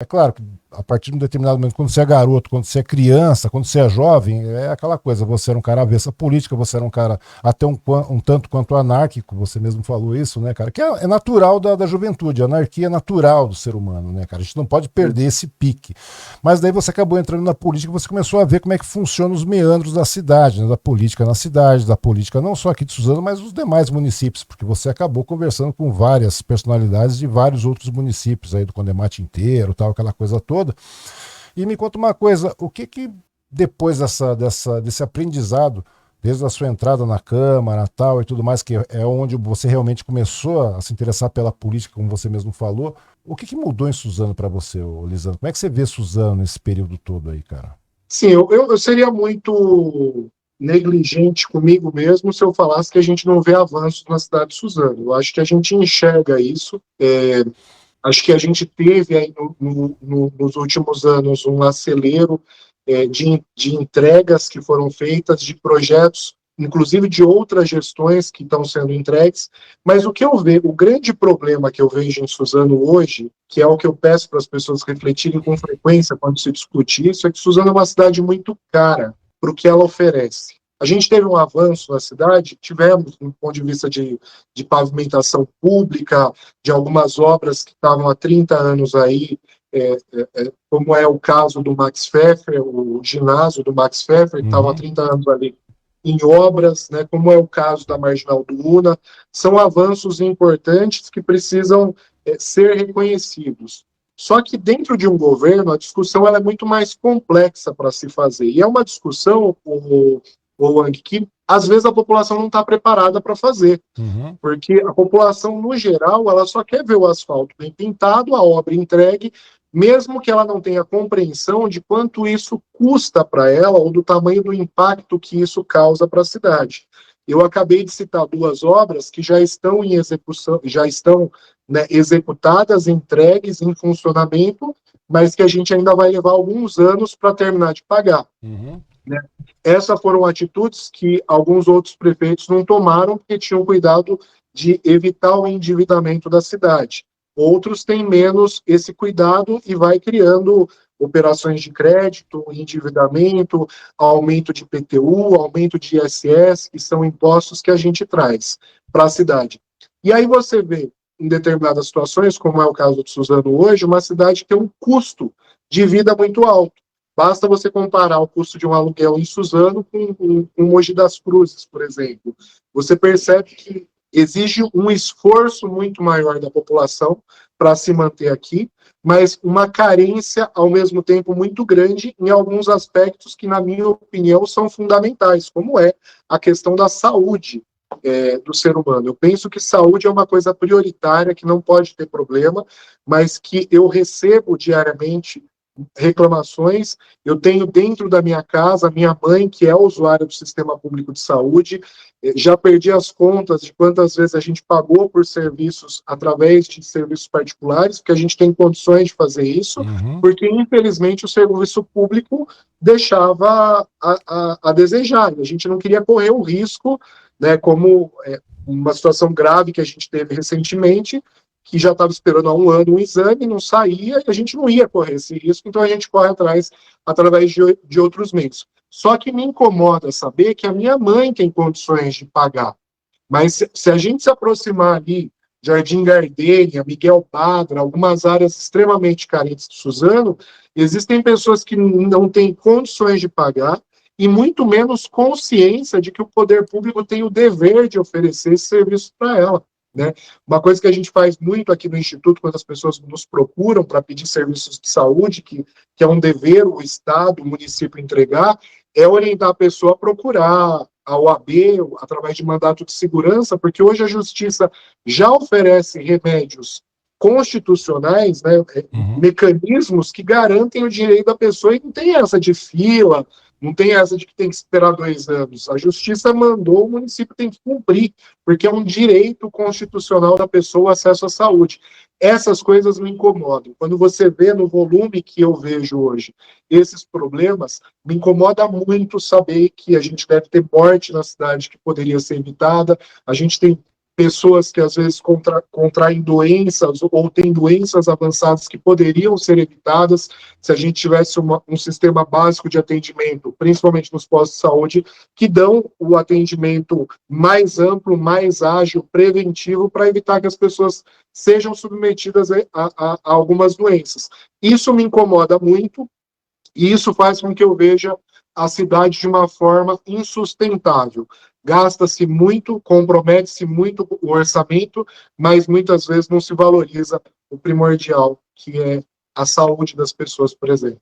É claro que a partir de um determinado momento, quando você é garoto, quando você é criança, quando você é jovem, é aquela coisa, você era um cara avesso à política, você era um cara até um tanto quanto anárquico, você mesmo falou isso, né, cara? Que é natural da juventude, a anarquia é natural do ser humano, né, cara? A gente não pode perder esse pique. Mas daí você acabou entrando na política, você começou a ver como é que funcionam os meandros da cidade, né, da política na cidade, da política não só aqui de Suzano, mas os demais municípios, porque você acabou conversando com várias personalidades de vários outros municípios aí do Condemate inteiro, tal, aquela coisa toda. E me conta uma coisa, o que que depois desse aprendizado, desde a sua entrada na Câmara, tal e tudo mais, que é onde você realmente começou a se interessar pela política, como você mesmo falou, o que que mudou em Suzano para você, Lisandro? Como é que você vê Suzano nesse período todo aí, cara? Sim, eu seria muito negligente comigo mesmo se eu falasse que a gente não vê avanços na cidade de Suzano. Eu acho que a gente enxerga isso. Acho que a gente teve aí nos últimos anos um acelero de entregas que foram feitas, de projetos, inclusive de outras gestões que estão sendo entregues, mas o grande problema que eu vejo em Suzano hoje, que é o que eu peço para as pessoas refletirem com frequência quando se discute isso, é que Suzano é uma cidade muito cara para o que ela oferece. A gente teve um avanço na cidade, tivemos, do ponto de vista de pavimentação pública, de algumas obras que estavam há 30 anos aí, como é o caso do Max Pfeffer, o ginásio do Max Pfeffer, que estava há Uhum. 30 anos ali em obras, né, como é o caso da Marginal do Una, são avanços importantes que precisam ser reconhecidos. Só que dentro de um governo, a discussão ela é muito mais complexa para se fazer. E é uma discussão, Wang, que às vezes a população não está preparada para fazer. Uhum. Porque a população, no geral, ela só quer ver o asfalto bem pintado, a obra entregue, mesmo que ela não tenha compreensão de quanto isso custa para ela ou do tamanho do impacto que isso causa para a cidade. Eu acabei de citar duas obras que já estão em execução, já estão, né, executadas, entregues, em funcionamento, mas que a gente ainda vai levar alguns anos para terminar de pagar. Uhum. Né? Essas foram atitudes que alguns outros prefeitos não tomaram porque tinham cuidado de evitar o endividamento da cidade. Outros têm menos esse cuidado e vai criando operações de crédito, endividamento, aumento de IPTU, aumento de ISS, que são impostos que a gente traz para a cidade. E aí você vê, em determinadas situações, como é o caso de Suzano hoje, uma cidade que tem um custo de vida muito alto. Basta você comparar o custo de um aluguel em Suzano com Mogi das Cruzes, por exemplo. Você percebe que exige um esforço muito maior da população para se manter aqui, mas uma carência, ao mesmo tempo, muito grande em alguns aspectos que, na minha opinião, são fundamentais, como é a questão da saúde do ser humano. Eu penso que saúde é uma coisa prioritária, que não pode ter problema, mas que eu recebo diariamente reclamações. Eu tenho dentro da minha casa a minha mãe, que é usuária do sistema público de saúde. Já perdi as contas de quantas vezes a gente pagou por serviços através de serviços particulares, porque a gente tem condições de fazer isso, Uhum. porque infelizmente o serviço público deixava a desejar. A gente não queria correr o risco, né, como uma situação grave que a gente teve recentemente, que já estava esperando há um ano um exame, não saía, e a gente não ia correr esse risco, então a gente corre atrás através de outros meios. Só que me incomoda saber que a minha mãe tem condições de pagar, mas se a gente se aproximar ali, Jardim Gardênia, Miguel Padra, algumas áreas extremamente carentes de Suzano, existem pessoas que não têm condições de pagar e muito menos consciência de que o poder público tem o dever de oferecer esse serviço para ela. Né? Uma coisa que a gente faz muito aqui no Instituto, quando as pessoas nos procuram para pedir serviços de saúde, que é um dever o Estado, o município entregar, é orientar a pessoa a procurar a OAB, através de mandato de segurança, porque hoje a Justiça já oferece remédios constitucionais, né, Uhum. mecanismos que garantem o direito da pessoa e não tem essa de fila, não tem essa de que tem que esperar 2 anos. A Justiça mandou, o município tem que cumprir, porque é um direito constitucional da pessoa o acesso à saúde. Essas coisas me incomodam. Quando você vê no volume que eu vejo hoje esses problemas, me incomoda muito saber que a gente deve ter morte na cidade que poderia ser evitada. A gente tem pessoas que às vezes contraem doenças ou têm doenças avançadas que poderiam ser evitadas se a gente tivesse um sistema básico de atendimento, principalmente nos postos de saúde, que dão o atendimento mais amplo, mais ágil, preventivo, para evitar que as pessoas sejam submetidas a algumas doenças. Isso me incomoda muito, e isso faz com que eu veja a cidade de uma forma insustentável. Gasta-se muito, compromete-se muito o orçamento, mas muitas vezes não se valoriza o primordial, que é a saúde das pessoas, por exemplo.